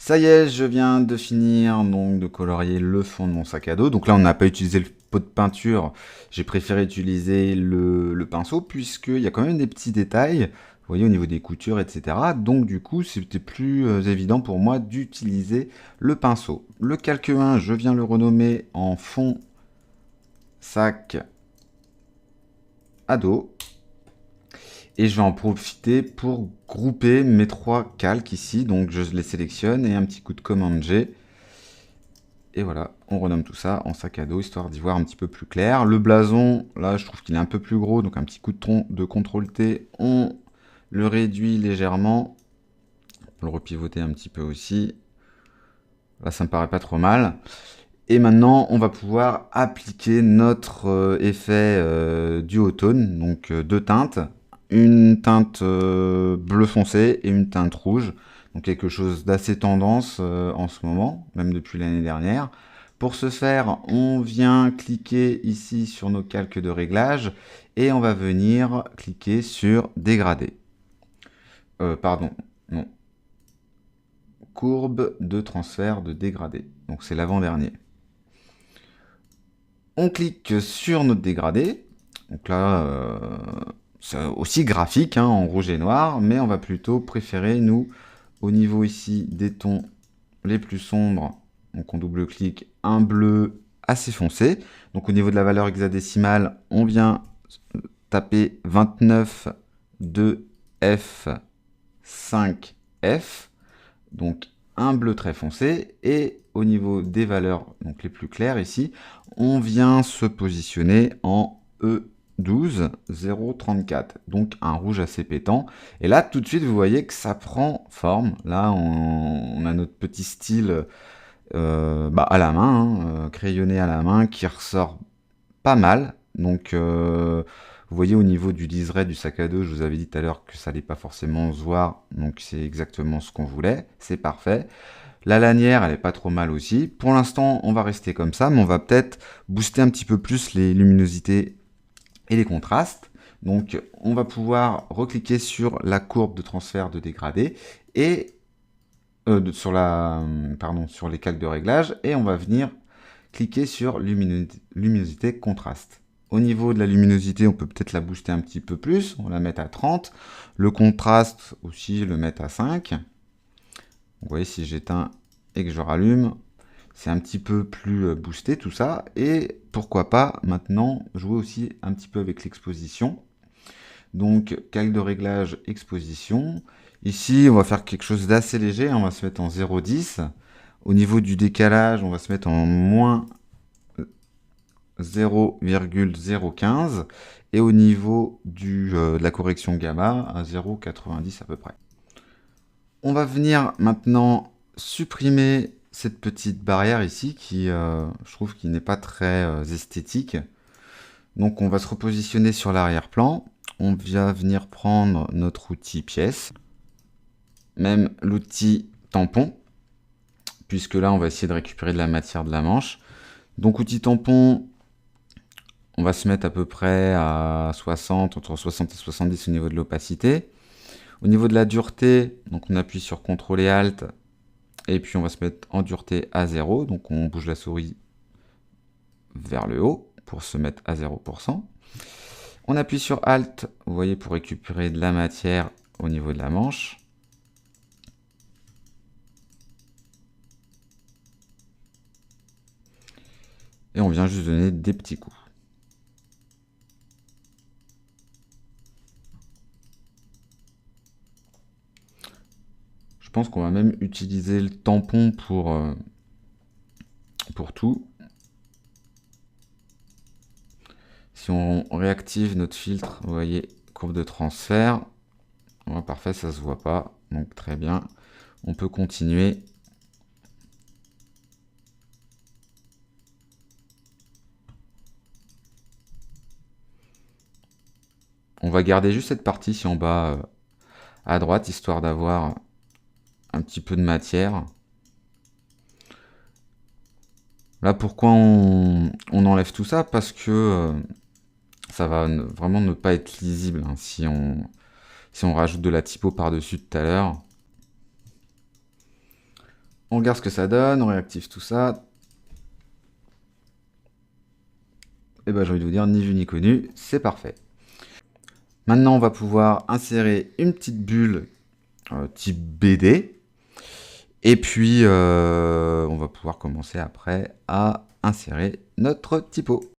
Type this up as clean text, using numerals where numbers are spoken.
Ça y est, je viens de finir donc de colorier le fond de mon sac à dos. Donc là, on n'a pas utilisé le pot de peinture. J'ai préféré utiliser le pinceau puisqu'il y a quand même des petits détails, vous voyez, au niveau des coutures, etc. Donc du coup, c'était plus évident pour moi d'utiliser le pinceau. Le calque 1, je viens le renommer en fond sac à dos. Et je vais en profiter pour grouper mes trois calques ici. Donc je les sélectionne et un petit coup de commande G. Et voilà, on renomme tout ça en sac à dos, histoire d'y voir un petit peu plus clair. Le blason, là, je trouve qu'il est un peu plus gros, donc un petit coup de CTRL T, on le réduit légèrement. On peut le repivoter un petit peu aussi. Là, ça me paraît pas trop mal. Et maintenant, on va pouvoir appliquer notre effet duotone, donc deux teintes. Une teinte bleu foncé et une teinte rouge. Donc quelque chose d'assez tendance en ce moment, même depuis l'année dernière. Pour ce faire, on vient cliquer ici sur nos calques de réglage et on va venir cliquer sur dégrader. Pardon, non. Courbe de transfert de dégradé. Donc c'est l'avant-dernier. On clique sur notre dégradé. Donc là, c'est aussi graphique, hein, en rouge et noir, mais on va plutôt préférer, nous, au niveau ici des tons les plus sombres, donc on double-clique, un bleu assez foncé. Donc au niveau de la valeur hexadécimale, on vient taper 29 2F 5F, donc un bleu très foncé, et au niveau des valeurs donc les plus claires ici, on vient se positionner en E12 034, donc un rouge assez pétant. Et là, tout de suite, vous voyez que ça prend forme. Là, on a notre petit style à la main, hein, crayonné à la main, qui ressort pas mal. Donc, vous voyez au niveau du liseré du sac à dos, je vous avais dit tout à l'heure que ça allait pas forcément se voir. Donc, c'est exactement ce qu'on voulait. C'est parfait. La lanière, elle est pas trop mal aussi. Pour l'instant, on va rester comme ça, mais on va peut-être booster un petit peu plus les luminosités et les contrastes. Donc, on va pouvoir recliquer sur la courbe de transfert de dégradé et sur les calques de réglage et on va venir cliquer sur luminosité contraste. Au niveau de la luminosité, on peut peut-être la booster un petit peu plus, on va la mettre à 30. Le contraste aussi, le mettre à 5. Vous voyez, si j'éteins et que je rallume, c'est un petit peu plus boosté tout ça. Et pourquoi pas maintenant jouer aussi un petit peu avec l'exposition. Donc, calque de réglage, exposition. Ici, on va faire quelque chose d'assez léger. On va se mettre en 0,10. Au niveau du décalage, on va se mettre en moins 0,015. Et au niveau de la correction gamma, à 0,90 à peu près. On va venir maintenant supprimer cette petite barrière ici qui, je trouve, qui n'est pas très esthétique. Donc, on va se repositionner sur l'arrière-plan. On va venir prendre notre outil pièce, même l'outil tampon, puisque là on va essayer de récupérer de la matière de la manche. Donc outil tampon, on va se mettre à peu près à 60, entre 60 et 70 au niveau de l'opacité. Au niveau de la dureté, donc on appuie sur CTRL et ALT, et puis on va se mettre en dureté à 0, donc on bouge la souris vers le haut pour se mettre à 0%. On appuie sur Alt, vous voyez, pour récupérer de la matière au niveau de la manche. Et on vient juste donner des petits coups. Je pense qu'on va même utiliser le tampon pour tout. Si on réactive notre filtre, vous voyez, courbe de transfert. Ouais, parfait, ça se voit pas. Donc très bien. On peut continuer. On va garder juste cette partie ici en bas à droite, histoire d'avoir un petit peu de matière. Là, pourquoi on enlève tout ça? Parce que ça va vraiment ne pas être lisible hein, si on rajoute de la typo par-dessus tout à l'heure. On regarde ce que ça donne, on réactive tout ça. Et ben j'ai envie de vous dire, ni vu ni connu, c'est parfait. Maintenant, on va pouvoir insérer une petite bulle type BD. Et puis, on va pouvoir commencer après à insérer notre typo.